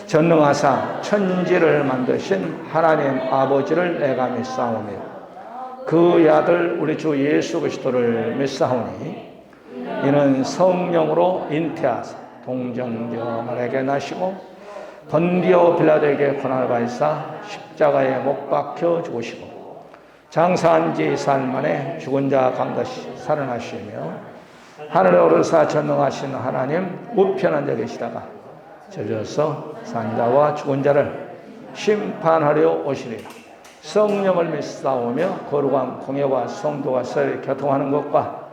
전능하사 천지를 만드신 하나님 아버지를 내가 믿사오며 그의 아들 우리 주 예수 그리스도를 믿사오니 이는 성령으로 잉태하사 동정녀에게 나시고 본디오 빌라도에게 고난을 받으사 십자가에 못 박혀 죽으시고 장사한 지 사흘 만에 죽은 자 가운데서 살아나시며 하늘에 오르사 전능하신 하나님 우편한 자 계시다가 저져서 산자와 죽은 자를 심판하려 오시리라. 성령을 믿사오며 거룩한 공예와 성도가 서로 교통하는 것과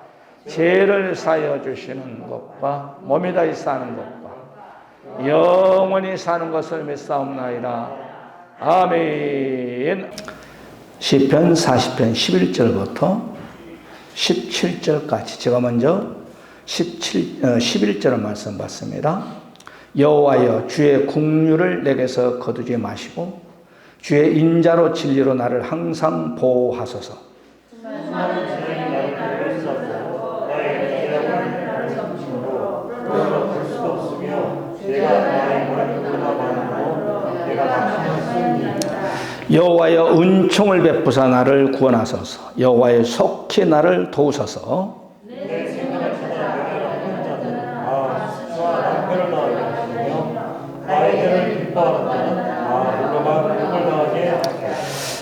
죄를 사하여 주시는 것과 몸이 다시 사는 것과 영원히 사는 것을 믿사옵나이다. 아멘. 시편 40편 11절부터 17절까지 제가 먼저 11절을 말씀 받습니다. 여호와여 주의 국류를 내게서 거두지 마시고 주의 인자로 진리로 나를 항상 보호하소서. 여호와여 은총을 베푸사 나를 구원하소서. 여호와여 속히 나를 도우소서.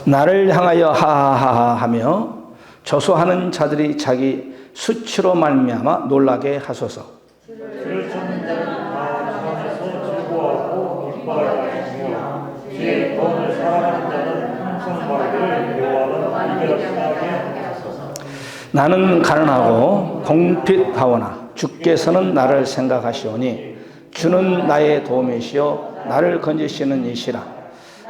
나를 향하여 하하하하 하며 저소하는 자들이 자기 수치로 말미암아 놀라게 하소서. 주를 찾는 자는 다 지상에서 즐거워하고 기뻐할 것이며 주의 구원을 사랑하는 자는 항상 말하기를 여호와는 위대하시다게 하소서. 나는 가난하고 공핍하오나 주께서는 나를 생각하시오니 주는 나의 도움이시요 나를 건지시는 이시라.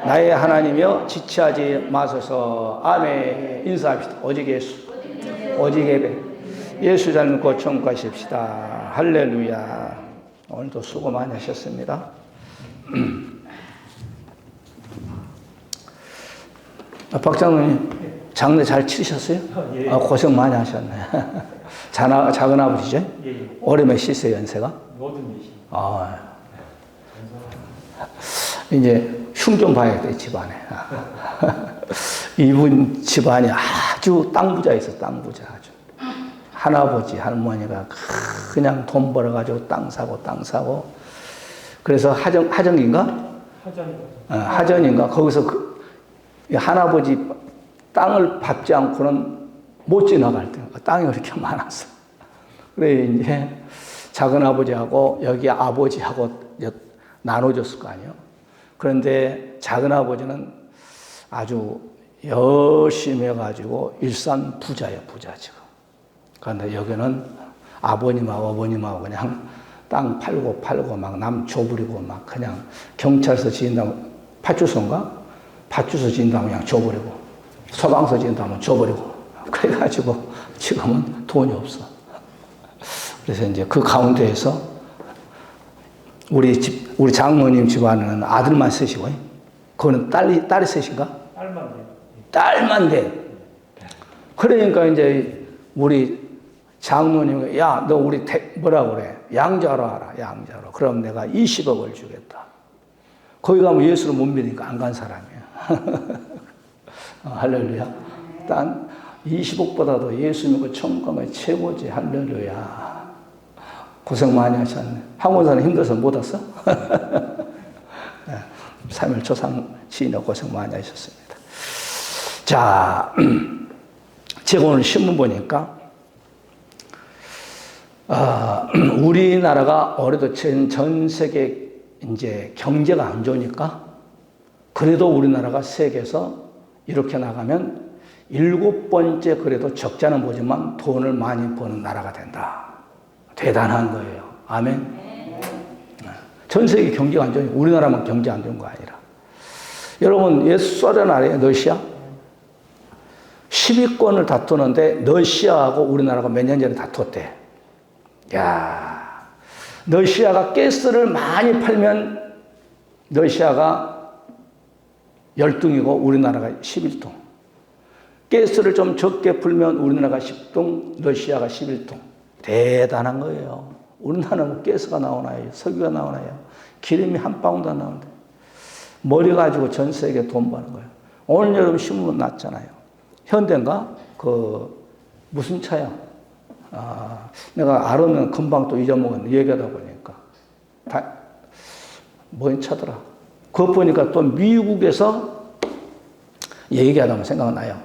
나의 하나님이여 지체하지 마소서. 아멘. 인사합시다. 오직 예수, 오직 예배. 예수 잘 믿고 천국 가십시다. 할렐루야. 오늘도 수고 많이 하셨습니다. 박장로님 장례 잘 치셨어요? 예. 고생 많이 하셨네. 작은 아버지죠? 예. 올해 몇이세요 연세가? 모든 몇이. 이제 흉 좀 봐야 돼 집안에. 이분 집안이 아주 땅 부자 있어. 땅 부자 아주. 할아버지 할머니가 그냥 돈 벌어가지고 땅 사고. 그래서 하정인가? 하전인가? 거기서 할아버지 땅을 밟지 않고는 못 지나갈 때 땅이 그렇게 많았어. 그래 이제 작은 아버지하고 여기 아버지하고 나눠줬을 거 아니에요. 그런데 작은 아버지는 아주 열심히 해가지고 일산 부자예요, 부자 지금. 그런데 여기는 아버님하고 어머님하고 그냥 땅 팔고 막 남 줘버리고 막 그냥 경찰서 지인다면 파출소인가? 파출소 지인다면 그냥 줘버리고 소방서 지인다면 줘버리고 그래가지고 지금은 돈이 없어. 그래서 이제 그 가운데에서 우리 장모님 집안은 아들만 셋이고, 그거는 딸이 셋인가? 딸만 돼. 그러니까 이제 우리 장모님이, 야, 너 우리 뭐라고 그래? 양자로 하라, 양자로. 그럼 내가 20억을 주겠다. 거기 가면 예수를 못 믿으니까 안 간 사람이야. 할렐루야. 딴 20억보다도 예수 믿고 천국 가면 최고지. 할렐루야. 고생 많이 하셨네. 항원사는 힘들어서 못 왔어? 3일 초상 지인하고 고생 많이 하셨습니다. 자, 제가 오늘 신문 보니까, 우리나라가 올해도 전 세계 이제 경제가 안 좋으니까, 그래도 우리나라가 세계에서 이렇게 나가면 7번째 그래도 적자는 보지만 돈을 많이 버는 나라가 된다. 대단한 거예요. 아멘. 전 세계 경제가 안 좋으니까 우리나라만 경제 안 좋은 거 아니라. 여러분, 소련 알아요? 러시아? 10위권을 다투는데 러시아하고 우리나라가 몇 년 전에 다투었대. 야, 러시아가 가스를 많이 팔면 러시아가 10등이고 우리나라가 11등. 가스를 좀 적게 풀면 우리나라가 10등, 러시아가 11등. 대단한 거예요. 우리나라는 가스가 나오나요? 석유가 나오나요? 기름이 한 방울도 안 나오는데. 머리 가지고 전 세계 돈 버는 거예요. 오늘 여러분 신문 났잖아요. 현대인가? 무슨 차야? 내가 알으면 금방 또 잊어먹었는데, 얘기하다 보니까. 뭔 차더라? 그거 보니까 또 미국에서 얘기하다 보면 생각나요.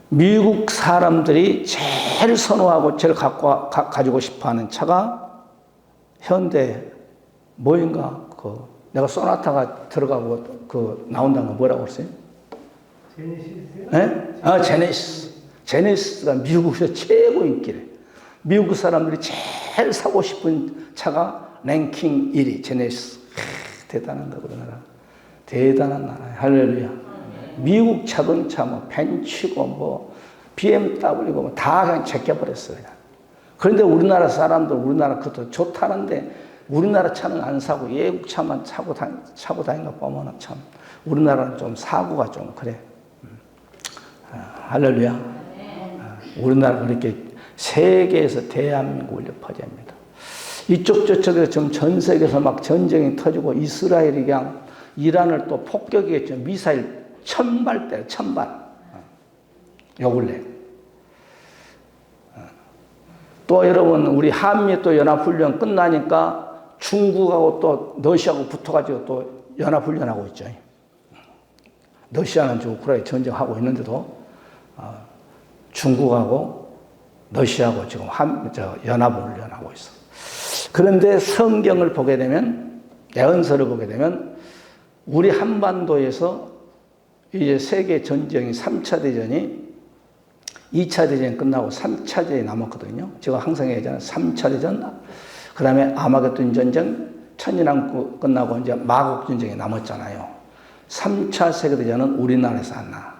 미국 사람들이 제일 선호하고 제일 가지고 싶어 하는 차가 현대, 뭐인가? 내가 소나타가 들어가고 나온다는 거 뭐라고 그랬어요? 제네시스요? 네? 제네시스. 제네시스가 미국에서 최고 인기래. 미국 사람들이 제일 사고 싶은 차가 랭킹 1위, 제네시스. 대단한 거, 우리나라. 대단한 나라야. 할렐루야. 미국 자동차, 벤츠고, BMW고, 다 그냥 제껴버렸어요. 그냥. 그런데 우리나라 사람들, 우리나라 그것도 좋다는데, 우리나라 차는 안 사고, 외국 차만 차고 다니는 거 보면 참, 우리나라는 좀 사고가 좀 그래. 할렐루야. 우리나라 그렇게 세계에서 대한민국 울려 퍼집니다. 이쪽 저쪽에서 지금 전 세계에서 막 전쟁이 터지고 이스라엘이 그냥 이란을 또 폭격했죠. 미사일 1000발 때려, 1000발. 요 근래. 또 여러분, 우리 한미 또 연합훈련 끝나니까 중국하고 또 러시아하고 붙어가지고 또 연합훈련하고 있죠. 러시아는 지금 우크라이나 전쟁하고 있는데도 중국하고 러시아하고 지금 연합훈련하고 있어. 그런데 성경을 보게 되면, 예언서를 보게 되면, 우리 한반도에서 이제 세계 전쟁이 3차 대전이 2차 대전이 끝나고 3차 대전이 남았거든요. 제가 항상 얘기하잖아요. 3차 대전, 그 다음에 아마겟돈 전쟁, 천년왕국 끝나고 이제 마국 전쟁이 남았잖아요. 3차 세계대전은 우리나라에서 안 나.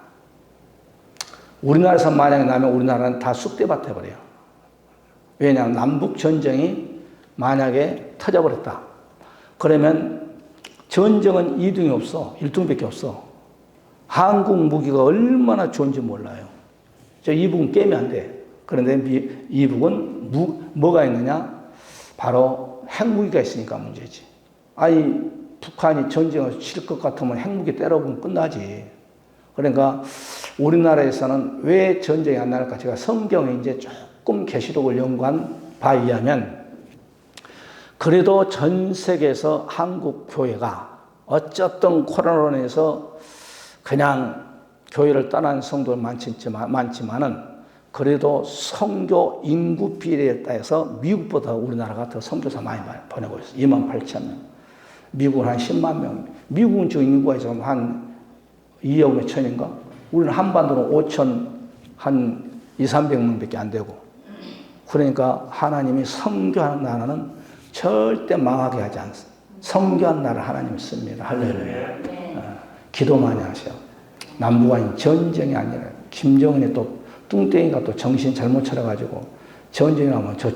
우리나라에서 만약에 나면 우리나라는 다 쑥대밭 해버려요. 왜냐하면 남북 전쟁이 만약에 터져버렸다. 그러면 전쟁은 2등이 없어. 1등밖에 없어. 한국 무기가 얼마나 좋은지 몰라요. 저 이북은 깨면 안 돼. 그런데 이북은 뭐가 있느냐? 바로 핵무기가 있으니까 문제지. 아니, 북한이 전쟁을 칠 것 같으면 핵무기 때려보면 끝나지. 그러니까 우리나라에서는 왜 전쟁이 안 날까? 제가 성경에 이제 조금 계시록을 연구한 바에 의하면 그래도 전 세계에서 한국 교회가 어쨌든 코로나로 인해서 그냥 교회를 떠난 성도는 많지만은 그래도 선교 인구 비례에 따라서 미국보다 우리나라가 더 선교사 많이 보내고 있어요. 28,000명. 미국은 한 10만 명. 미국은 지금 인구가 지금 한 2억 몇 천인가? 우리는 한반도는 5천, 한 200~300명밖에 안 되고. 그러니까 하나님이 선교하는 나라는 절대 망하게 하지 않습니다. 선교한 나라 하나님이 씁니다. 할렐루야. 기도 많이 하세요. 남북한 전쟁이 아니라 김정은이 또 뚱땡이가 또 정신 잘못 차려가지고 전쟁이 나면 저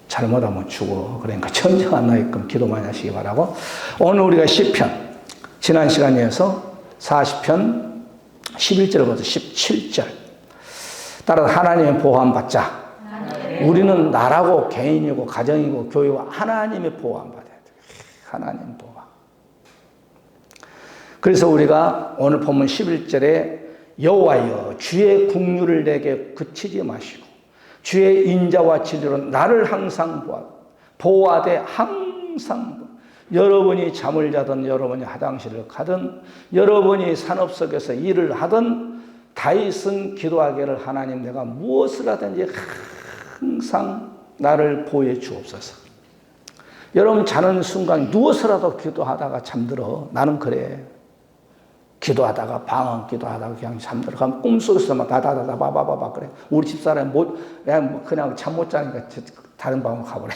잘못하면 죽어. 그러니까 전쟁 안 나게끔 기도 많이 하시기 바라고. 오늘 우리가 시편, 지난 시간에서 40편 11절부터 17절. 따라서 하나님의 보호함 받자. 우리는 나라고 개인이고 가정이고 교회고 하나님의 보호함 받아야 돼. 하나님 보호함. 그래서 우리가 오늘 본문 11절에 여호와여 주의 국률을 내게 그치지 마시고 주의 인자와 진리로 나를 항상 보호하되 항상 여러분이 잠을 자든 여러분이 화장실을 가든 여러분이 산업 속에서 일을 하든 다윗은 기도하기를 하나님 내가 무엇을 하든지 항상 나를 보호해 주옵소서. 여러분 자는 순간 누워서라도 기도하다가 잠들어. 나는 그래. 기도하다가 방언 기도하다가 그냥 잠들어. 가면 꿈속에서 막 다다다다 바바바바 그래. 우리 집사람이 그냥 잠 못 자니까 다른 방으로 가버려.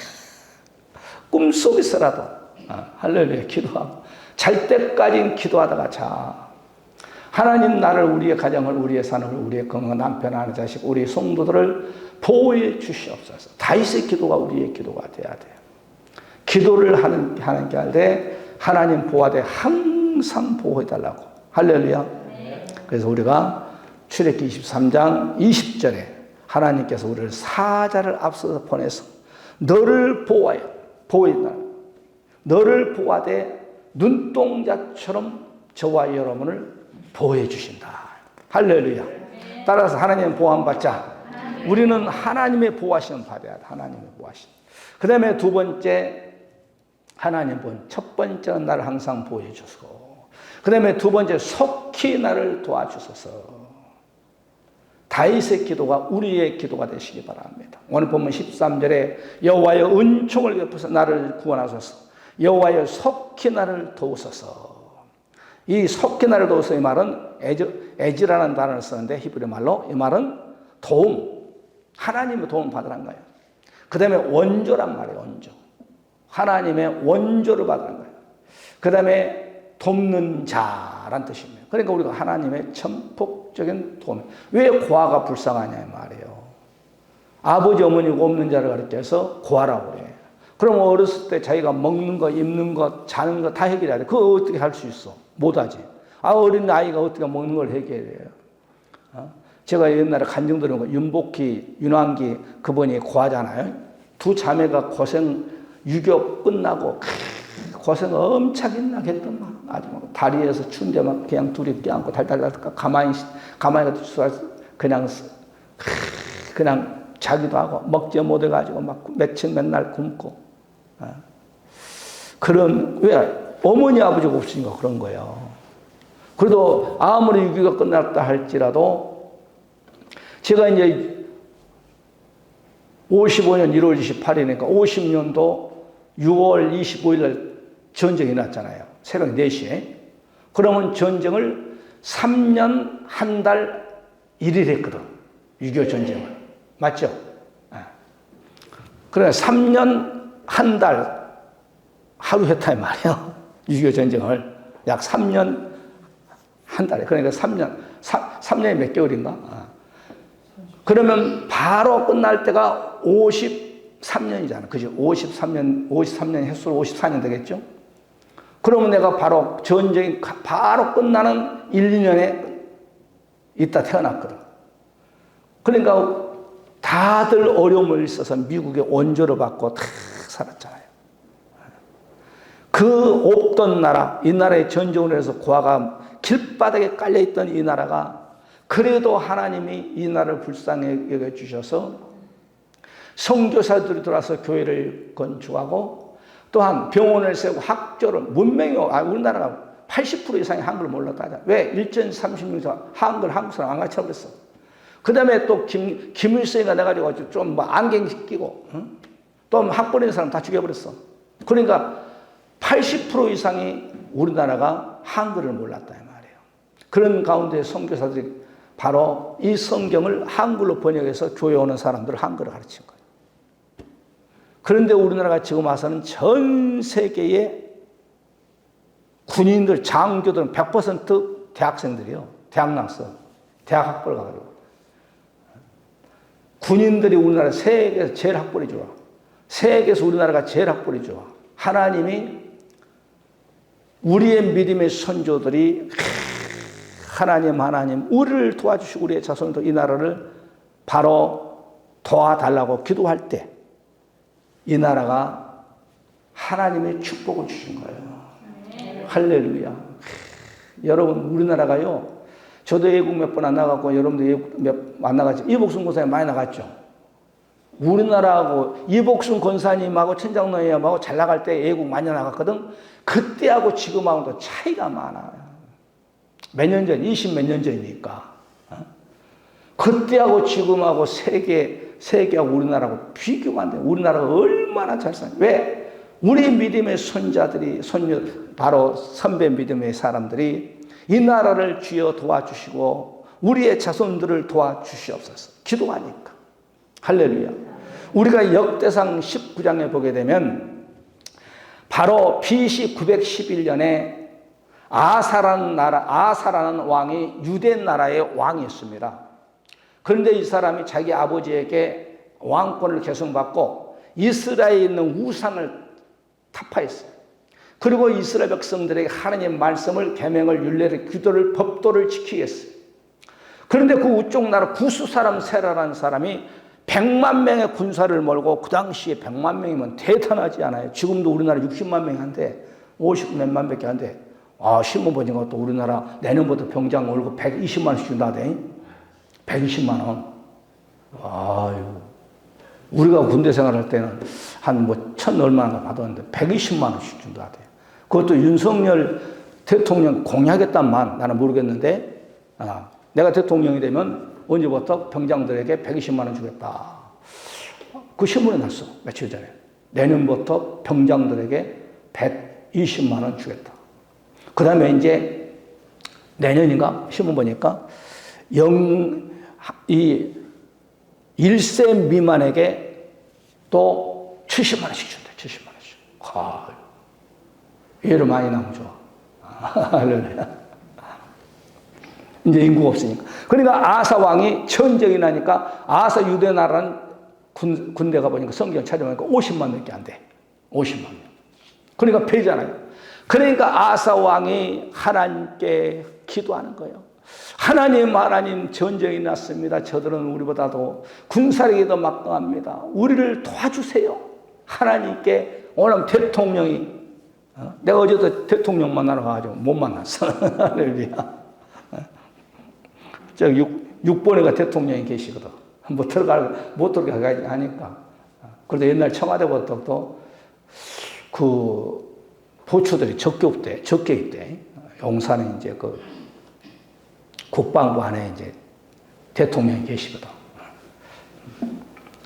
꿈속에서라도 할렐루야 기도하고 잘 때까지 기도하다가 자. 하나님 나를 우리의 가정을 우리의 산업을 우리의 건강 남편 아내 자식 우리의 성도들을 보호해 주시옵소서. 다윗의 기도가 우리의 기도가 돼야 돼요. 기도를 하는 게 할 때 하나님 보호하되 항상 보호해 달라고. 할렐루야. 그래서 우리가 출애굽기 23장 20절에 하나님께서 우리를 사자를 앞서서 보내서 너를 보호해 달라. 너를 보호하되 눈동자처럼 저와 여러분을 보호해 주신다. 할렐루야. 따라서 하나님 보호받자. 우리는 하나님의 보호하심을 받아야 돼. 하나님의 보호하심. 그 다음에 두 번째, 하나님 본. 첫 번째는 나를 항상 보호해 주시고, 그 다음에 두 번째, 속히 나를 도와주소서. 다윗의 기도가 우리의 기도가 되시기 바랍니다. 오늘 보면 13절에 여호와여 은총을 베푸사 나를 구원하소서. 여호와여 속히 나를 도우소서. 이 속히 나를 도우소서 이 말은 에즈라는 단어를 쓰는데 히브리 말로 이 말은 도움, 하나님의 도움 받으란 거예요. 그 다음에 원조란 말이에요. 원조. 하나님의 원조를 받으란 거예요. 그 다음에 돕는 자란 뜻입니다. 그러니까 우리가 하나님의 전폭적인 도움. 왜 고아가 불쌍하냐 말이에요. 아버지 어머니가 없는 자를 가르쳐서 고아라고 그래. 그럼 어렸을 때 자기가 먹는 거, 입는 거, 자는 거 다 해결해야 돼. 그거 어떻게 할 수 있어? 못하지. 어린 아이가 어떻게 먹는 걸 해결해요? 제가 옛날에 간증 들은 거, 윤복희, 윤왕기 그분이 고아잖아요. 두 자매가 유교 끝나고 고생 엄청나게 했던 아주 다리에서 추운데 막 그냥 둘이 껴안고 달달달 가만히 그냥 자기도 하고 먹지 못해가지고 막 며칠 맨날 굶고. 왜? 어머니 아버지가 없으니까 그런 거예요. 그래도 아무리 유교가 끝났다 할지라도 제가 이제 55년 1월 28일이니까 50년도 6월 25일 날 전쟁이 났잖아요. 새벽 4시에. 그러면 전쟁을 3년 한 달 1일 했거든. 6.25 전쟁을. 맞죠? 그래 3년 한 달 하루 했다 말이에요. 6.25 전쟁을. 약 3년 한 달에. 그러니까 3년이 몇 개월인가? 그러면 바로 끝날 때가 53년이잖아. 그죠? 53년 횟수로 54년 되겠죠? 그러면 내가 바로 전쟁이 바로 끝나는 1, 2년에 이따 태어났거든. 그러니까 다들 어려움을 있어서 미국의 원조를 받고 다 살았잖아요. 그 없던 나라, 이 나라에 전쟁을 해서 고아가 길바닥에 깔려있던 이 나라가 그래도 하나님이 이 나라를 불쌍히 여겨주셔서 선교사들이 들어와서 교회를 건축하고 또한 병원을 세우고 학교를 문명이 우리나라가 80% 이상이 한글을 몰랐다. 왜? 1,036년 한국 사람 안 가르쳐버렸어. 그 다음에 또 김일성이가 내가지고 좀 안경 끼고 또 학벌인 사람 다 죽여버렸어. 그러니까 80% 이상이 우리나라가 한글을 몰랐다 이 말이에요. 그런 가운데 선교사들이 바로 이 성경을 한글로 번역해서 교회 오는 사람들을 한글을 가르친 거예요. 그런데 우리나라가 지금 와서는 전 세계의 군인들, 장교들은 100% 대학생들이요. 대학 나왔어. 대학 학벌 가가지고. 군인들이 우리나라 세계에서 제일 학벌이 좋아. 세계에서 우리나라가 제일 학벌이 좋아. 하나님이 우리의 믿음의 선조들이 하나님 우리를 도와주시고 우리의 자손도 이 나라를 바로 도와달라고 기도할 때 이 나라가 하나님의 축복을 주신 거예요. 할렐루야. 여러분 우리나라가요. 저도 외국 몇 번 안 나갔고 여러분도 외국 몇 안 나갔죠. 이복순 권사님 많이 나갔죠. 우리나라하고 이복순 권사님하고 천장노예님하고 잘 나갈 때 외국 많이 나갔거든. 그때하고 지금하고도 차이가 많아요. 몇 년 전, 20 몇 년 전이니까. 그때하고 지금하고 세계하고 우리나라하고 비교가 안 돼. 우리나라가 얼마나 잘 사냐. 왜? 우리 믿음의 바로 선배 믿음의 사람들이 이 나라를 주여 도와주시고 우리의 자손들을 도와주시옵소서. 기도하니까. 할렐루야. 우리가 역대상 19장에 보게 되면 바로 BC 911년에 아사라는 왕이 유대 나라의 왕이었습니다. 그런데 이 사람이 자기 아버지에게 왕권을 계승받고 이스라엘에 있는 우상을 타파했어요. 그리고 이스라엘 백성들에게 하나님의 말씀을, 계명을, 율례를, 기도를, 법도를 지키게 했어요. 그런데 그 우쪽 나라 구스 사람 세라라는 사람이 100만 명의 군사를 몰고 그 당시에 100만 명이면 대단하지 않아요. 지금도 우리나라 60만 명이 한데 50 몇만 밖에 안 돼. 아, 신문 보니까 또 우리나라 내년부터 병장 월급 120만 원씩 준다대. 120만 원. 아유. 우리가 군대 생활할 때는 한 뭐 천 얼마나 받았는데 120만 원씩 준다대. 그것도 윤석열 대통령 공약했단만 나는 모르겠는데, 내가 대통령이 되면 언제부터 병장들에게 120만 원 주겠다. 그 신문에 났어, 며칠 전에. 내년부터 병장들에게 120만 원 주겠다. 그 다음에 이제 내년인가? 신문 보니까 1세 미만에게 또 70만 원씩 준대, 70만 원씩. 아, 얘를 많이 나면 좋아. 할렐루야. 이제 인구가 없으니까. 그러니까 아사 왕이 전쟁이 나니까 아사 유대 나라는 군대가 보니까 성경 찾아보니까 50만 명밖에 안 돼. 50만 명. 그러니까 패잖아요. 그러니까 아사 왕이 하나님께 기도하는 거예요. 하나님 전쟁이 났습니다. 저들은 우리보다도 군사력이 더 막강합니다. 우리를 도와주세요. 하나님께. 오늘 대통령이, 내가 어제도 대통령 만나러 가가지고 못 만났어. 할렐루야. 저 6번에가 대통령이 계시거든. 못 들어가야 하니까. 그래도 옛날 청와대부터 그 보초들이 적게 있대. 용산에 이제 그 국방부 안에 이제 대통령이 계시거든.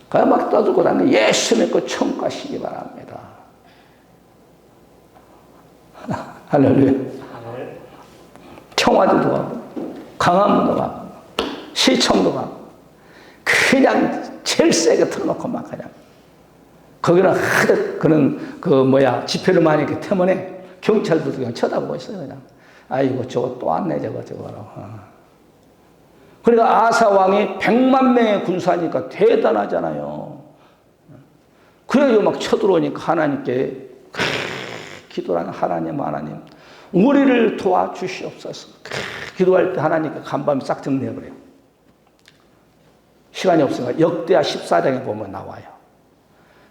그냥 막 떠들고 다니면 예수 믿고 천국 가시기 바랍니다. 할렐루야. 청와대도 가고, 강화문도 가고, 시청도 가고, 그냥 제일 세게 틀어놓고 막 그냥. 거기는 하도 그런, 집회를 많이 했기 때문에 경찰들도 그냥 쳐다보고 있어요, 그냥. 아이고, 저거 또 왔네, 저거로. 그러니까 아사왕이 100만 명의 군사니까 대단하잖아요. 그래가지고 막 쳐들어오니까 하나님께 기도를 하는 하나님, 우리를 도와주시옵소서. 기도할 때 하나님께 간밤에 싹 정리해버려요. 시간이 없으니까 역대하 14장에 보면 나와요.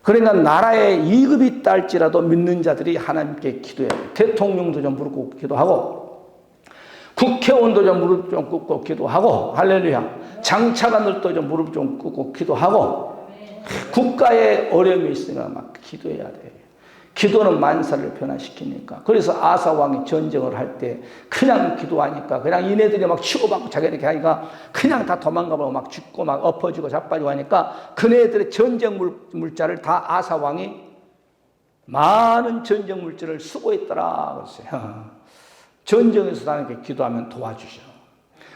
그러니까 나라에 이급이 딸지라도 믿는 자들이 하나님께 기도해야 돼요. 대통령도 좀 무릎 꿇고 기도하고, 국회의원도 좀 무릎 좀 꿇고 기도하고, 할렐루야. 장차관들도 좀 무릎 좀 꿇고 기도하고, 국가에 어려움이 있으면 막 기도해야 돼요. 기도는 만사를 변화시키니까. 그래서 아사 왕이 전쟁을 할 때 그냥 기도하니까 그냥 이네들이 막 치고받고 자기네들이 하니까 그냥 다 도망가고 막 죽고 막 엎어지고 자빠지고 하니까 그네들의 전쟁 물자를 다 아사 왕이 많은 전쟁 물자를 수고했더라 그랬어요. 전쟁에서 하나님께 기도하면 도와주셔.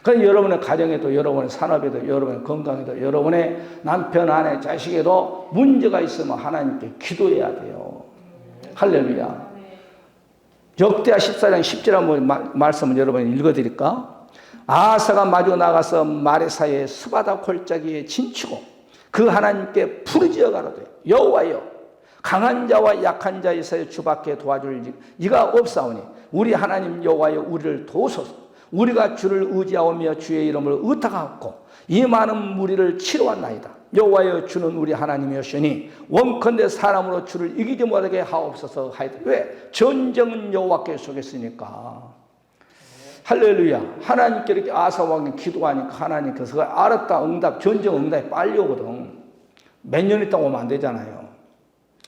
그러니까 여러분의 가정에도, 여러분의 산업에도, 여러분의 건강에도, 여러분의 남편, 아내, 자식에도 문제가 있으면 하나님께 기도해야 돼요. 할렐루야. 역대하 14장 10절 한번 말씀을 여러분이 읽어드릴까? 아사가 마주 나가서 마레사의 스바다 골짜기에 진치고 그 하나님께 부르짖어 가로되 여호와여, 강한 자와 약한 자의 사이에 주밖에 도와줄 이가 없사오니 우리 하나님 여호와여, 우리를 도우소서. 우리가 주를 의지하오며 주의 이름을 의탁하고 이 많은 무리를 치러왔나이다. 여호와여, 주는 우리 하나님이시니 원컨대 사람으로 주를 이기지 못하게 하옵소서 하이다. 왜? 전쟁은 여호와께 속했으니까. 할렐루야. 하나님께 이렇게 아사 왕이 기도하니까 하나님께서 알았다, 응답, 전쟁 응답이 빨리 오거든. 몇 년 있다가 오면 안 되잖아요.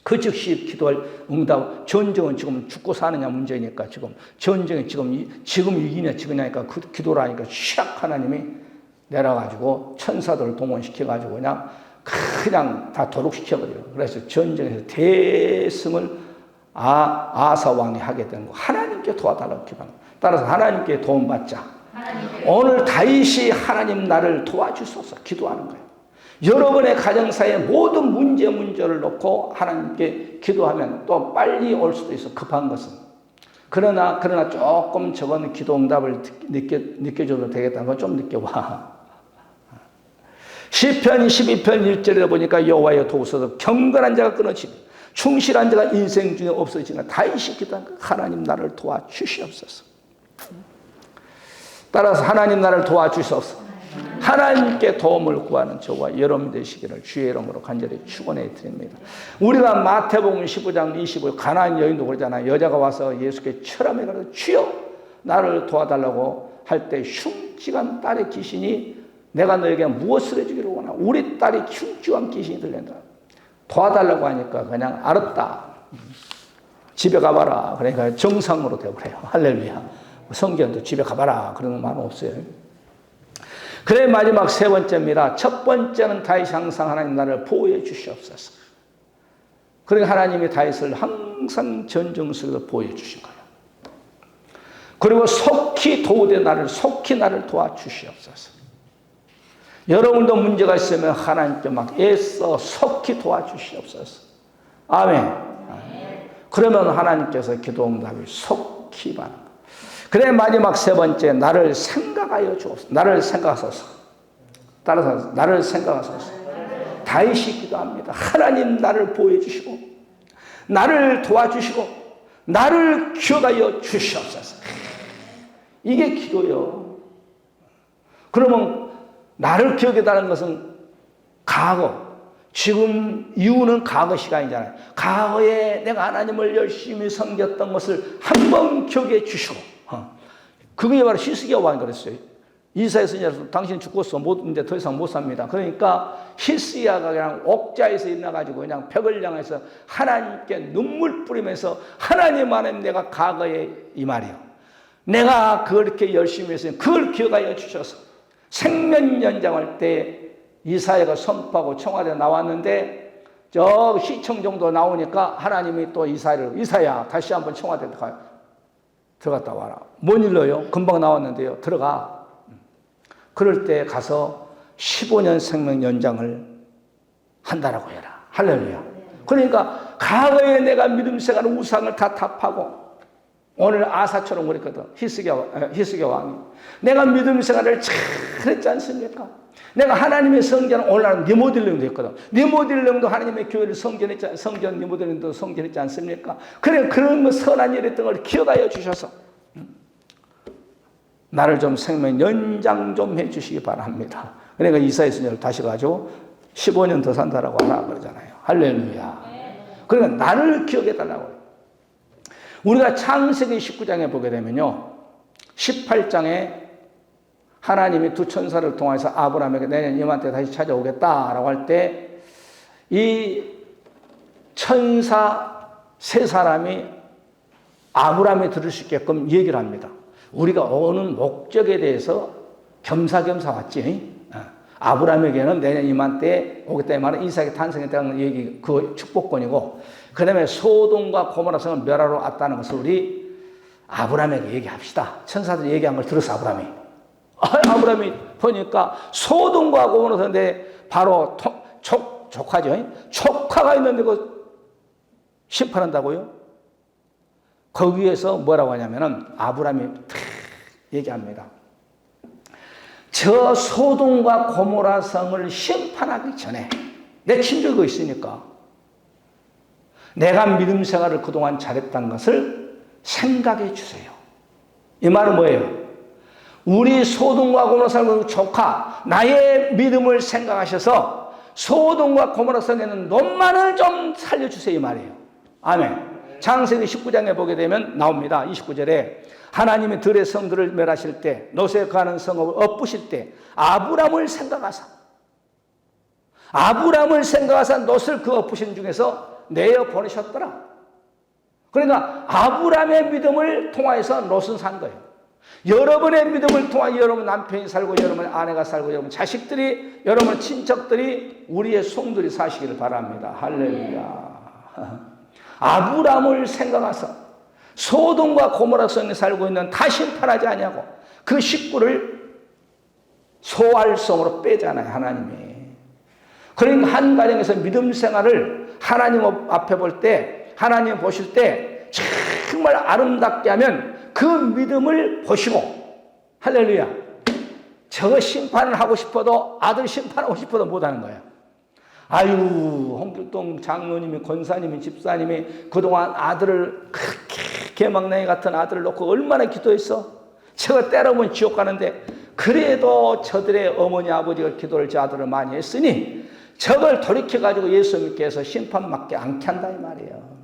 그 즉시 기도할 응답. 전쟁은 지금 죽고 사느냐 문제니까, 지금 전쟁이 지금 이기냐 지느냐니까 그 기도를 하니까 샥 하나님이 내려가지고 천사들을 동원시켜가지고 그냥 다 도록시켜버려요. 그래서 전쟁에서 대승을 아사 왕이 하게 된 거. 하나님께 도와달라고 기도합니다. 따라서 하나님께 도움받자. 오늘 다윗이 하나님 나를 도와주소서 기도하는 거예요. 여러분의 가정사의 모든 문제를 놓고 하나님께 기도하면 또 빨리 올 수도 있어, 급한 것은. 그러나 조금 저건 기도 응답을 느껴줘도 되겠다는 건 좀 늦게 와. 시편 12편 1절에 보니까 여호와여 도우소서, 경건한 자가 끊어지고 충실한 자가 인생 중에 없어지나 다윗이 기도한 하나님 나를 도와주시옵소서. 따라서 하나님 나를 도와주시옵소서. 하나님께 도움을 구하는 저와 여러분 되시기를 주의 이름으로 간절히 축원해 드립니다. 우리가 마태복음 15장 25절 가나안 여인도 그러잖아요. 여자가 와서 예수께 철암에 가서 주여 나를 도와달라고 할 때 흉측한 딸의 귀신이 내가 너에게 무엇을 해주기를 원하? 우리 딸이 흉측한 귀신이 들린다. 도와달라고 하니까 그냥 알았다. 집에 가봐라. 그러니까 정상으로 되어버려요. 할렐루야. 성경도 집에 가봐라. 그런 말 없어요. 그래 마지막 세 번째입니다. 첫 번째는 다윗이 항상 하나님 나를 보호해 주시옵소서. 그러니까 하나님이 다윗을 항상 전쟁 속에서 보호해 주신 거예요. 그리고 속히 도우되 속히 나를 도와주시옵소서. 여러분도 문제가 있으면 하나님께 막 애써 속히 도와주시옵소서. 아멘. 그러면 하나님께서 기도 응답이 속히 받는 거예요. 그래 마지막 세 번째 나를 생각하여 주옵소서. 나를 생각하소서. 따라서 나를 생각하소서. 다윗이 기도합니다. 하나님 나를 보호해 주시고 나를 도와주시고 나를 기억하여 주시옵소서. 이게 기도요. 그러면 나를 기억해달라는 것은 과거, 지금 이후는 과거 시간이잖아요. 과거에 내가 하나님을 열심히 섬겼던 것을 한번 기억해 주시고, 그게 바로 히스기야 왕이 그랬어요. 이사야 선지자로서 당신 죽고서 이제 더 이상 못 삽니다. 그러니까 히스기야가 그냥 옥자에서 일어나가지고 그냥 벽을 향해서 하나님께 눈물 뿌리면서 하나님 안에 내가 과거에 이 말이요. 내가 그렇게 열심히 했으니 그걸 기억하여 주셔서 생명 연장할 때 이사야가 선포하고 청와대에 나왔는데 저 시청 정도 나오니까 하나님이 또 이사야 다시 한번 청와대에 들어갔다 와라. 뭔 일로요? 금방 나왔는데요. 들어가. 그럴 때 가서 15년 생명 연장을 한다라고 해라. 할렐루야. 그러니까 과거에 내가 믿음 생활 우상을 다 타파하고 오늘 아사처럼 그랬거든. 히스기야 왕이. 내가 믿음 생활을 잘했지 않습니까? 내가 하나님의 성전을 오늘날은 니모딜령도 했거든. 니모딜령도 하나님의 교회를 성전 니모딜령도 성전했지 않습니까? 그래 그런 선한 일 했던 걸 기억하여 주셔서 나를 좀 생명 연장 좀 해주시기 바랍니다. 그러니까 이사야 선지자를 다시 가지고 15년 더 산다라고 하라 그러잖아요. 할렐루야. 그러니까 나를 기억해달라고. 우리가 창세기 19장에 보게 되면요. 18장에 하나님이 두 천사를 통해서 아브라함에게 내년 이맘때 다시 찾아오겠다라고 할 때 이 천사 세 사람이 아브라함이 들을 수 있게끔 얘기를 합니다. 우리가 오는 목적에 대해서 겸사겸사 왔지. 아브라함에게는 내년 이맘때 오겠다 이 말은 이삭이 탄생했다는 얘기, 그 축복권이고, 그 다음에 소돔과 고모라 성을 멸하러 왔다는 것을 우리 아브라함에게 얘기합시다. 천사들이 얘기한 걸 들었어, 아브라함이 보니까 소돔과 고모라 성인데 바로 족하죠. 족하가 있는데 그 심판한다고요? 거기에서 뭐라고 하냐면은 아브라함이 얘기합니다. 저 소돔과 고모라 성을 심판하기 전에 내 친족이 있으니까 내가 믿음 생활을 그동안 잘했던 것을 생각해 주세요. 이 말은 뭐예요? 우리 소돔과 고모라 성의 조카 나의 믿음을 생각하셔서 소돔과 고모라 성에는 놈만을 좀 살려주세요 이 말이에요. 아멘. 창세기 19장에 보게 되면 나옵니다. 29절에 하나님이 들의 성들을 멸하실 때 롯에 거하는 성읍을 엎으실 때 아브람을 생각하사 롯을 그 엎으신 중에서 내어 보내셨더라. 그러니까 아브람의 믿음을 통하여서 롯은 산 거예요. 여러분의 믿음을 통하여 여러분 남편이 살고 여러분 아내가 살고 여러분 자식들이 여러분 친척들이 우리의 송들이 사시기를 바랍니다. 할렐루야. 아브람을 생각하사 소돔과 고모라 성에 살고 있는 다 심판하지 아니하고 그 식구를 소알성으로 빼잖아요, 하나님이. 그러니까 한 가정에서 믿음 생활을 하나님 앞에 볼 때, 하나님 보실 때 정말 아름답게 하면 그 믿음을 보시고, 할렐루야. 저 심판을 하고 싶어도 아들 심판하고 싶어도 못하는 거예요. 아유, 홍길동 장로님이, 권사님이, 집사님이 그동안 아들을 그렇게 개막냉이 같은 아들을 놓고 얼마나 기도했어? 제가 때려보면 지옥 가는데 그래도 저들의 어머니 아버지가 기도를 저 아들을 많이 했으니 저걸 돌이켜가지고 예수님께서 심판받게 않게 한다 이 말이에요.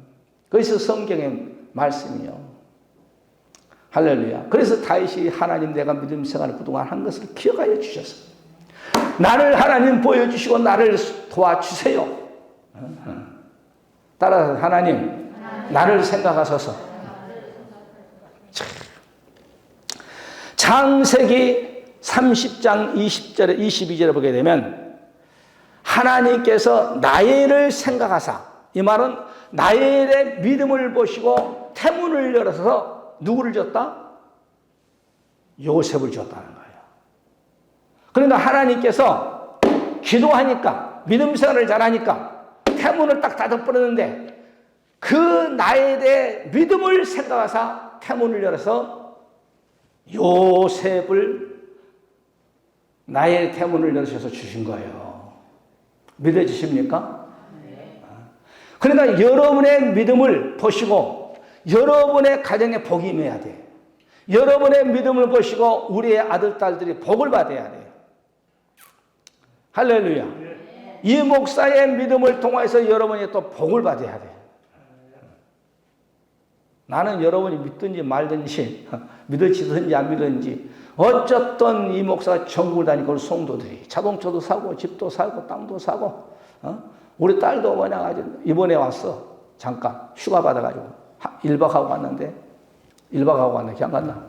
그래서 성경의 말씀이요. 할렐루야. 그래서 다윗이 하나님 내가 믿음 생활을 그동안 한 것을 기억하여 주셔서 나를 하나님 보여주시고 나를 도와주세요. 따라서 하나님 나를 생각하소서. 창세기 30장 20절에 22절에 보게 되면 하나님께서 나엘을 생각하사, 이 말은 나엘의 믿음을 보시고 태문을 열어서 누구를 줬다? 요셉을 줬다는 거예요. 그러니까 하나님께서 기도하니까 믿음 생활을 잘하니까 태문을 딱 닫아버렸는데 그 나엘의 믿음을 생각하사 태문을 열어서 요셉을 나의 태문을 열으셔서 주신 거예요. 믿어지십니까? 그러니까 여러분의 믿음을 보시고 여러분의 가정에 복이 임해야 돼. 여러분의 믿음을 보시고 우리의 아들, 딸들이 복을 받아야 돼요. 할렐루야. 이 목사의 믿음을 통해서 여러분이 또 복을 받아야 돼. 나는 여러분이 믿든지 말든지 믿어지든지 안 믿든지 어쨌든 이 목사가 전국을 다니고 성도들이 자동차도 사고 집도 사고 땅도 사고 우리 딸도 뭐냐 가지고 이번에 왔어. 잠깐 휴가 받아가지고 1박 하고 왔는데 1박 하고 왔는데 기억 안 나?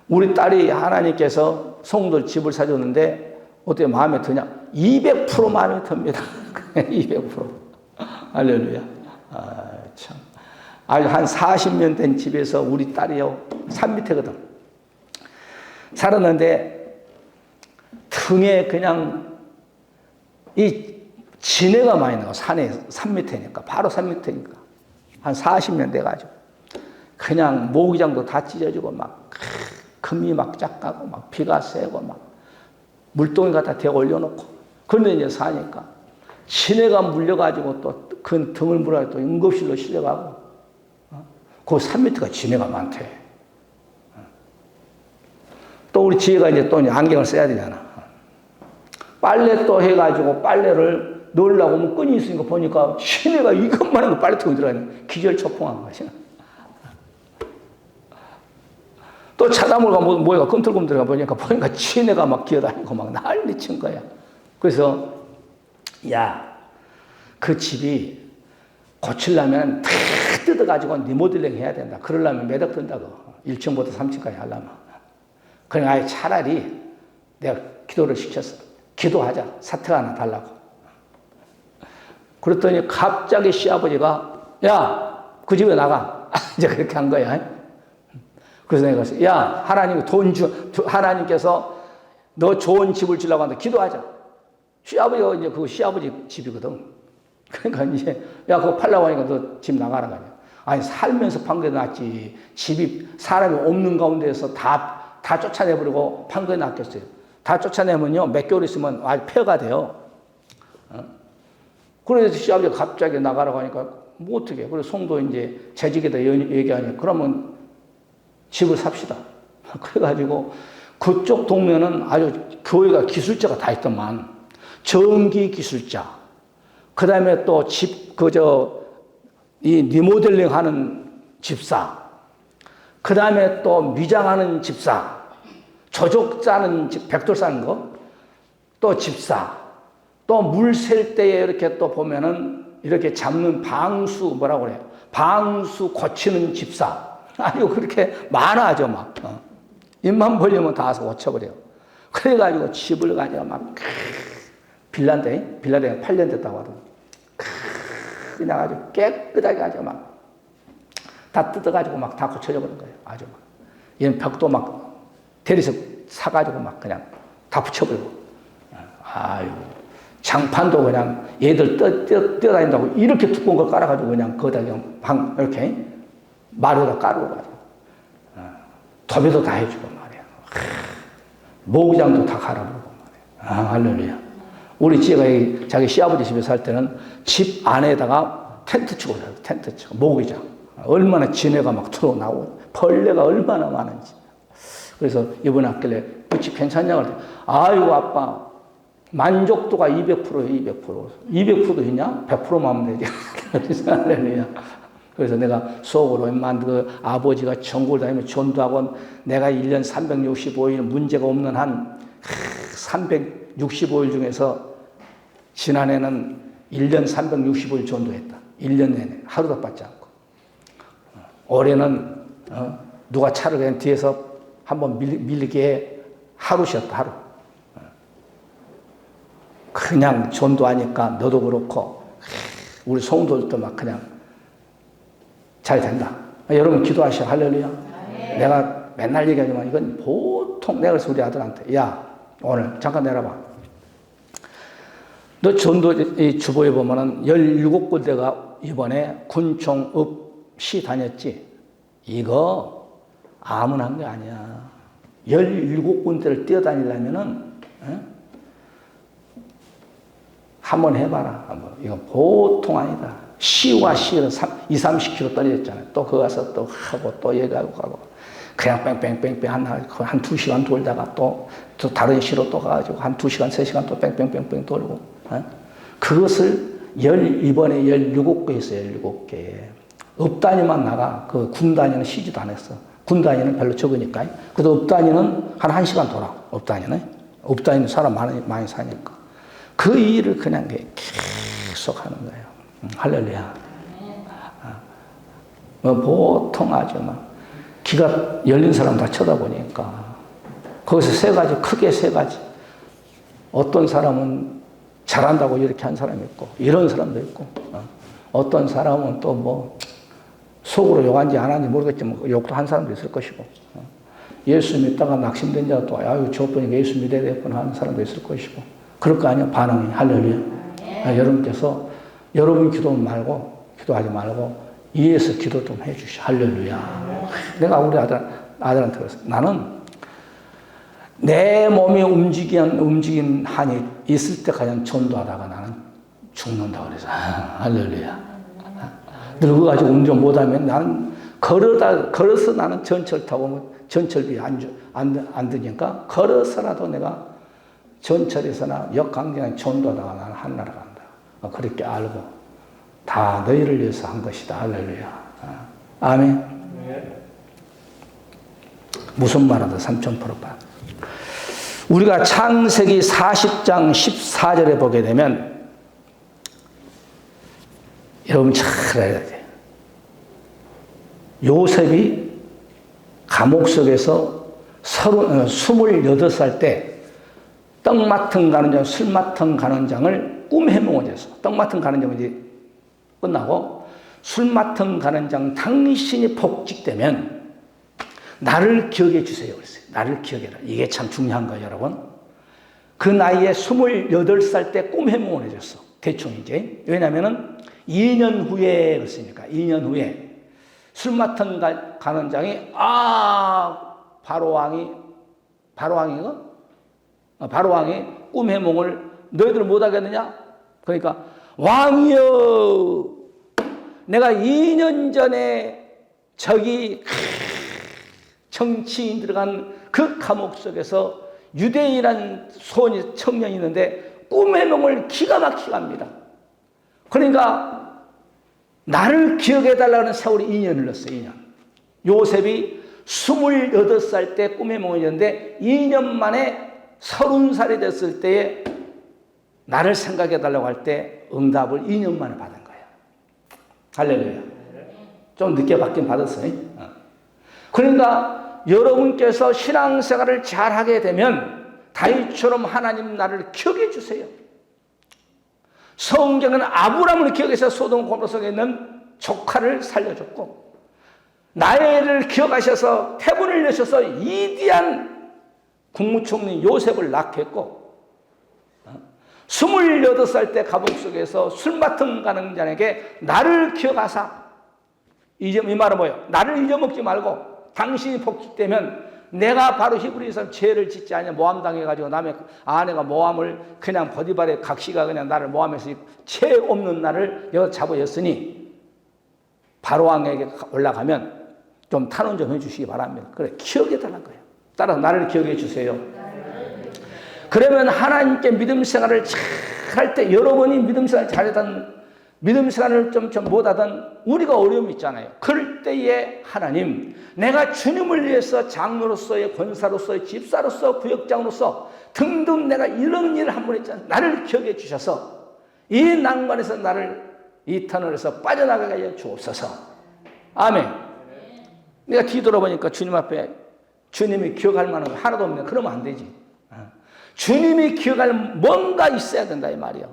우리 딸이 하나님께서 성도 집을 사줬는데 어떻게 마음에 드냐? 200% 마음에 듭니다. 200%. 할렐루야. 참. 아주 한 40년 된 집에서 우리 딸이요, 산 밑에거든. 살았는데, 등에 그냥, 이 진해가 많이 나와. 산 밑에니까. 바로 산 밑에니까. 한 40년 돼가지고. 그냥 모기장도 다 찢어지고, 막, 금이 막 짝가고, 막, 비가 세고, 막, 물동이 갖다 대고 올려놓고. 그런데 이제 사니까, 진해가 물려가지고 또 그 등을 물어가지고 또 응급실로 실려가고, 그 산 밑에가 진해가 많대. 또 우리 지혜가 이제 또 안경을 써야 되잖아. 빨래 또 해가지고 빨래를 넣으려고 하면 끈이 있으니까 보니까 진해가 이것만한 거 빨래통에 들어가는 기절초풍한 것이야. 또 차다물가 뭐가 꿈틀꿈틀가 보니까 진해가 막 기어다니고 막 난리 친 거야. 그래서 야, 그 집이 고치려면 다 뜯어가지고 리모델링 해야 된다. 그러려면 몇 억 든다고. 1층부터 3층까지 하려면. 그러니까 아예 차라리 내가 기도를 시켰어. 기도하자. 사택 하나 달라고. 그랬더니 갑자기 시아버지가 야, 그 집에 나가. 이제 그렇게 한 거야. 그래서 내가 그랬어. 야, 하나님께서 너 좋은 집을 주려고 한다. 기도하자. 시아버지가 이제 그 시아버지 집이거든. 그러니까 이제 야 그거 팔라고 하니까 너 집 나가라 그냥. 아니 살면서 판 게 낫지. 집이 사람이 없는 가운데에서 다 쫓아내버리고 판 게 낫겠어요. 다 쫓아내면요 몇 개월 있으면 아주 폐허가 돼요. 그래서 시아버지가 갑자기 나가라고 하니까 뭐 어떻게? 그래서 송도 이제 재직에다 얘기하니 그러면 집을 삽시다. 그래가지고 그쪽 동네는 아주 교회가 기술자가 다 있더만 전기 기술자. 그 다음에 또 이 리모델링 하는 집사. 그 다음에 또 미장하는 집사. 조족 싸는 백돌 싸는 거. 또 집사. 또 물 셀 때에 이렇게 또 보면은 이렇게 잡는 방수 뭐라고 그래요? 방수 고치는 집사. 아니고 그렇게 많아져 막. 입만 벌리면 다 와서 고쳐버려. 그래가지고 집을 가지고 막 빌라인데 8년 됐다고 하더라고. 그냥 아주 깨끗하게 가지고 막 다 뜯어가지고 막 다 고쳐져 버린 거예요. 아주 막. 얘는 벽도 막 대리석 사가지고 막 그냥 다 붙여버리고. 아유. 장판도 그냥 얘들 뛰어다닌다고 이렇게 두꺼운 걸 깔아가지고 그냥 거기다 그냥 이렇게 마루에다 깔고 가지고. 도배도 다 해주고 말이야. 모기장도 다 갈아버리고 말이야. 할렐루야. 우리 지혜가 자기 시아버지 집에 살 때는 집 안에다가 텐트 치고 살아요. 텐트 치고 모기장. 얼마나 진해가 막 들어나오고 벌레가 얼마나 많은지. 그래서 이번에 왔길래 그렇지, 괜찮냐? 그랬더니, 아이고, 아빠, 만족도가 200%예요, 200%. 200%도 있냐? 100%만 하면 되지. 할렐루야. 그래서 내가 속으로, 인마, 그 아버지가 전국을 다니면 전도하고 내가 1년 365일 문제가 없는 한 365일 중에서 지난해는 1년 365일 전도했다. 1년 내내. 하루도 빠지 않고. 올해는, 누가 차를 그냥 뒤에서 한번 밀리게 하루 쉬었다, 하루. 그냥 전도하니까 너도 그렇고, 우리 성도들도 막 그냥 잘 된다. 여러분 기도하시오. 할렐루야. 내가 맨날 얘기하지만 이건 보통 내가 그래서 우리 아들한테, 야, 오늘 잠깐 내려봐. 너 전도 주보에 보면은 17군데가 이번에 군총읍시 다녔지. 이거 아무나 한 게 아니야. 17군데를 뛰어다니려면은, 한번 해봐라. 한번. 이건 보통 아니다. 시와 시는 20-30km 떨어졌잖아요. 또 거기 가서 또 하고 또 얘기하고 가고. 그냥 뺑뺑뺑뺑 한 2시간 돌다가 또 다른 시로 또 가가지고 한 2시간, 3시간 또 뺑뺑뺑뺑 돌고. 그것을 이번에 17개 있어요. 17개. 업 단위만 나가. 그 군 단위는 쉬지도 않았어. 군 단위는 별로 적으니까. 그래도 업 단위는 한 1시간 돌아. 업 단위는. 업 단위는 사람 많이 사니까. 그 일을 그냥 계속 하는 거예요. 할렐루야. 보통 아주 막 귀가 열린 사람 다 쳐다보니까 거기서 3가지, 크게 3가지. 어떤 사람은 잘한다고 이렇게 한 사람이 있고, 이런 사람도 있고, 어떤 사람은 또 뭐 속으로 욕한지 안 한지 모르겠지만 욕도 한 사람도 있을 것이고, 예수 믿다가 낙심된 자가 또 아유 저 분이 예수 믿어야 되겠구나 하는 사람도 있을 것이고, 그럴 거 아니야, 반응이. 할렐루야. 여러분께서 여러분 기도 말고, 기도하지 말고 이해해서 기도 좀 해주시오. 할렐루야. 내가 우리 아들한테 그랬어. 나는 내 몸이 움직인 한이 있을 때까지 전도하다가 나는 죽는다 그래서. 할렐루야. 늙어가지고 운전 못하면 나는 걸어서 나는 전철 타고 전철비 안 드니까 걸어서라도 내가 전철에서나 역광장에 전도하다가 나는 하늘나라 간다. 그렇게 알고 다 너희를 위해서 한 것이다. 할렐루야. 아멘. 무슨 말하다 3000%봐. 우리가 창세기 40장 14절에 보게 되면 여러분 잘 알아야 돼요. 요셉이 감옥 속에서 28살 때 떡 맡은 가는 장, 술 맡은 가는 장을 꿈 해몽어졌어. 떡 맡은 가는 장은 이제 끝나고 술 맡은 가는 장 당신이 복직되면 나를 기억해 주세요. 그랬어요. 나를 기억해라. 이게 참 중요한 거예요, 여러분. 그 나이에 28살 때 꿈 해몽을 해줬어. 대충 이제. 왜냐면은 2년 후에 그랬으니까 2년 후에 술 맡은 가는 장이 바로왕이 꿈 해몽을 너희들 못하겠느냐? 그러니까 왕이여, 내가 2년 전에 저기 정치인 들어간 그 감옥 속에서 유대인이라는 청년이 있는데 꿈 해몽을 기가 막히게 합니다. 그러니까 나를 기억해달라는 세월이 2년을 넣었어요. 2년. 요셉이 28살 때 꿈 해몽을 했는데 2년 만에 30살이 됐을 때에 나를 생각해달라고 할 때 응답을 2년 만에 받은 거예요. 할렐루야. 좀 늦게 받긴 받았어요. 그러니까 여러분께서 신앙생활을 잘하게 되면 다윗처럼 하나님 나를 기억해 주세요. 성경은 아브라함을 기억해서 소돔 고모라 속에 있는 조카를 살려줬고, 나의 애를 기억하셔서 태분을 내셔서 위대한 국무총리 요셉을 낳겠고, 28살 때 감옥 속에서 술 맡은 가는 자에게 나를 기억하사, 이 말은 뭐예요? 나를 잊어먹지 말고 당신이 복직되면 내가 바로 히브리서 죄를 짓지 않냐 모함당해가지고 남의 아내가 모함을 그냥 버디발에 각시가 그냥 나를 모함해서 죄 없는 나를 여기 잡아줬으니 바로왕에게 올라가면 좀 탄원 좀 해주시기 바랍니다. 그래, 기억해달라는 거예요. 따라서 나를 기억해 주세요. 그러면 하나님께 믿음 생활을 잘 할 때, 여러분이 믿음 생활을 잘하던, 믿음 생활을 좀 못하던 우리가 어려움이 있잖아요. 그럴 때에 하나님, 내가 주님을 위해서 장로로서의 권사로서의 집사로서 부역장으로서 등등 내가 이런 일을 한 번 했잖아요. 나를 기억해 주셔서 이 난관에서 나를 이 터널에서 빠져나가게 하여 주옵소서. 아멘. 내가 뒤돌아보니까 주님 앞에 주님이 기억할 만한 거 하나도 없네. 그러면 안 되지. 주님이 기억할 뭔가 있어야 된다 이 말이야.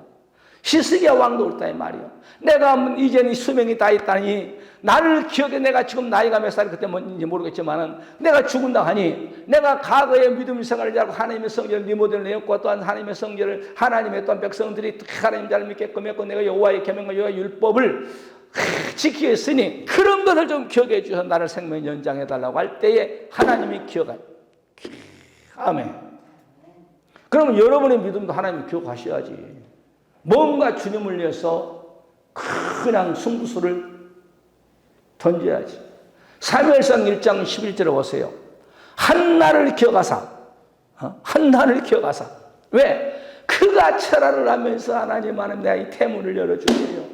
히스기야 왕도 그랬다 이 말이야. 내가 이제는 수명이 다 있다니 나를 기억해. 내가 지금 나이가 몇 살 그때 뭔지 모르겠지만은 내가 죽은다 하니 내가 과거에 믿음 생활을 잘하고 하나님의 성전을 리모델을 내었고 또한 하나님의 성전을 하나님의 또한 백성들이 하나님 잘 믿게끔 했고 내가 여호와의 계명과 여호와의 율법을 지키게 했으니 그런 것을 좀 기억해 주셔서 나를 생명 연장해 달라고 할 때에 하나님이 기억할. 아멘. 그러면 여러분의 믿음도 하나님이 기억하셔야지. 뭔가 주님을 위해서 그냥 승부수를 던져야지. 사무엘상 1장 11절에 보세요. 한나를 기억하사. 한나를 기억하사. 왜? 그가 철화를 하면서 하나님 내가 이 태문을 열어주세요.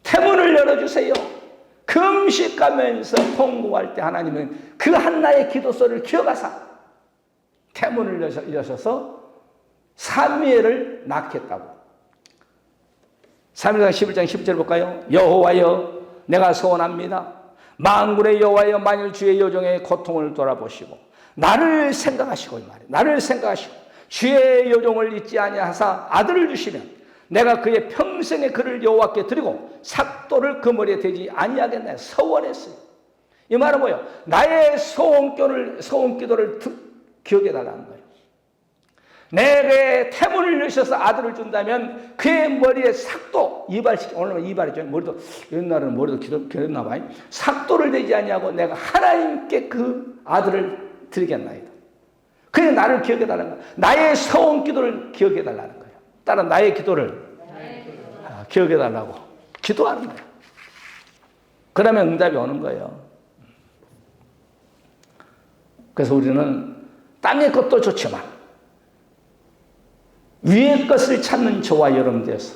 태문을 열어주세요. 금식하면서 통곡할 때 하나님은 그 한나의 기도소리를 기억하사 태문을 여셔서 사무엘을 낳겠다고. 사무엘상 11장 10절 볼까요? 여호와여 내가 소원합니다. 만군의 여호와여 만일 주의 여종의 고통을 돌아보시고 나를 생각하시고 이 말이에요. 나를 생각하시고 주의 여종을 잊지 아니하사 아들을 주시면 내가 그의 평생의 그를 여호와께 드리고 삭도를 그 머리에 대지 아니하겠나요? 서원했어요. 이 말은 뭐예요? 나의 소원기도를 기억해 달라는 거예요. 내게 태문을 여셔서 아들을 준다면 그의 머리에 삭도, 이발시켜, 오늘은 이발이죠. 머리도, 옛날에는 머리도 길었나 봐요. 삭도를 대지 아니하고 내가 하나님께 그 아들을 드리겠나이다. 그게 나를 기억해 달라는 거예요. 나의 서원 기도를 기억해 달라는 거예요. 따라 나의 기도를 기억해 달라고 기도하는 거예요. 그러면 응답이 오는 거예요. 그래서 우리는 땅의 것도 좋지만 위의 것을 찾는 저와 여러분 되어서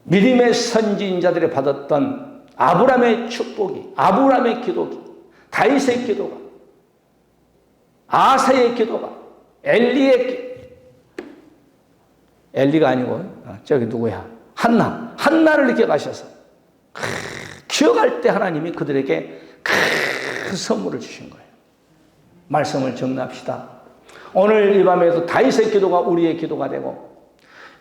믿음의 선지자들이 받았던 아브라함의 축복이, 아브라함의 기도기, 다윗의 기도가, 아사의 기도가, 엘리가 아니고 저기 누구야? 한나를 기억하셔서 기억할 때 하나님이 그들에게 큰 선물을 주신 거예요. 말씀을 정리합시다. 오늘 이 밤에도 다윗의 기도가 우리의 기도가 되고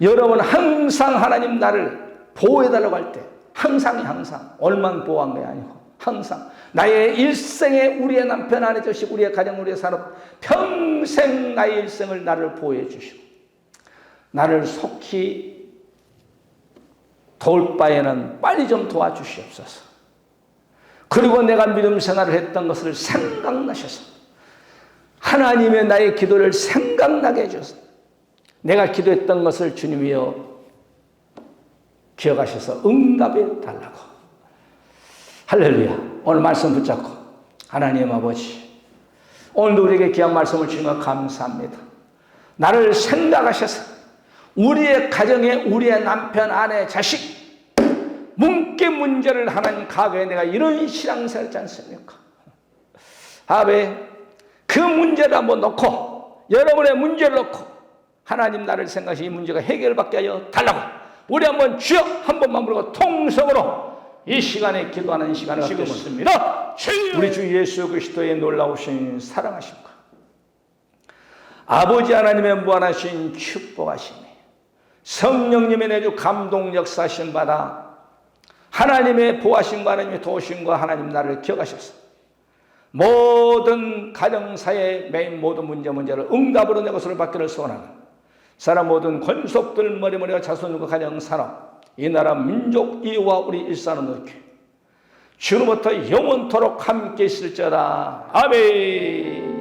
여러분 항상 하나님 나를 보호해달라고 할 때 항상 오늘만 보호한 게 아니고 항상 나의 일생에 우리의 남편 아내 자식 우리의 가정 우리의 산업 평생 나의 일생을 나를 보호해 주시고 나를 속히 도울 바에는 빨리 좀 도와주시옵소서. 그리고 내가 믿음 생활을 했던 것을 생각나셔서 하나님의 나의 기도를 생각나게 해주셔서 내가 기도했던 것을 주님이여 기억하셔서 응답해 달라고. 할렐루야. 오늘 말씀 붙잡고 하나님 아버지 오늘도 우리에게 귀한 말씀을 주시면 감사합니다. 나를 생각하셔서 우리의 가정에 우리의 남편 아내 자식 문계 문제를 하나님 과거에 내가 이런 신앙생활 했지 않습니까? 아베 그 문제를 한번 놓고 여러분의 문제를 놓고 하나님 나를 생각하시 이 문제가 해결받게 하여 달라고 우리 한번 주여 한 번만 부르고 통성으로 이 시간에 기도하는 시간을 갖겠습니다. 우리 주 예수 그리스도의 놀라우신 사랑하심과 아버지 하나님의 무한하신 축복하심이 성령님의 내주 감동 역사하심 받아 하나님의 보호하심과 하나님의 도우심과 하나님 나를 기억하셔서 모든 가정사의 메인 모든 문제를 응답으로 내 것을 받기를 소원하는 사람 모든 권속들 머리머리와 자손과 가정산업 이 나라 민족 이와 우리 일산을 놓게 주로부터 영원토록 함께 있을지어다. 아멘.